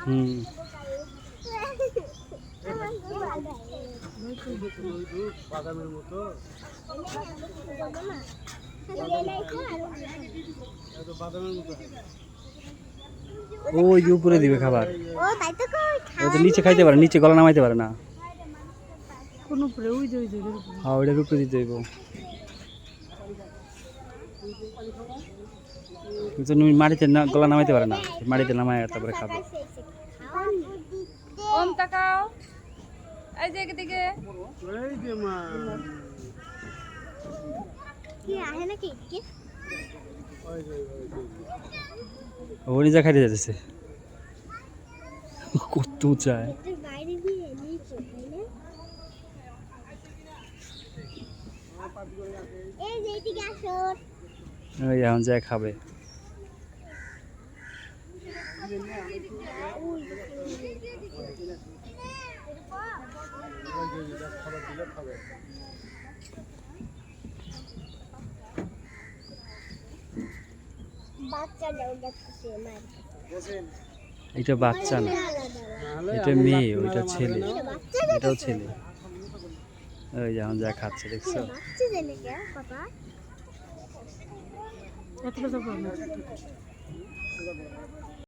হুম বাদামের মতো বাদামের মতো ওই যে উপরে দিবে খাবার ও তো নিচে খাইতে পারে নিচে গলা নামাইতে পারে না কোন উপরে ওই যে হ্যাঁ ওইটার উপরে দিতে হইব তুমি মাটিতে না গলা নামাইতে পারে না মাটিতে নামায় তারপরে খাবে ওম তাকাও এই যে এদিকে এই যে মা কি আহে নাকি কি ওই যে ও নিজে খাইতে যাচ্ছে কত চায় এর বাইরে দিয়ে নিচে তাই না এই যে এদিকে আসো ওই এখন যায় খাবে খাবার দিলে খাবে বাচ্চা দাও দেখতেছে মার এটা বাচ্চা না এটা মেয়ে ওইটা ছেলে বাচ্চা এটাও ছেলে ওই যেমন যা খাচ্ছে দেখছো বাচ্চা জানে কে পাপা এত কথা বল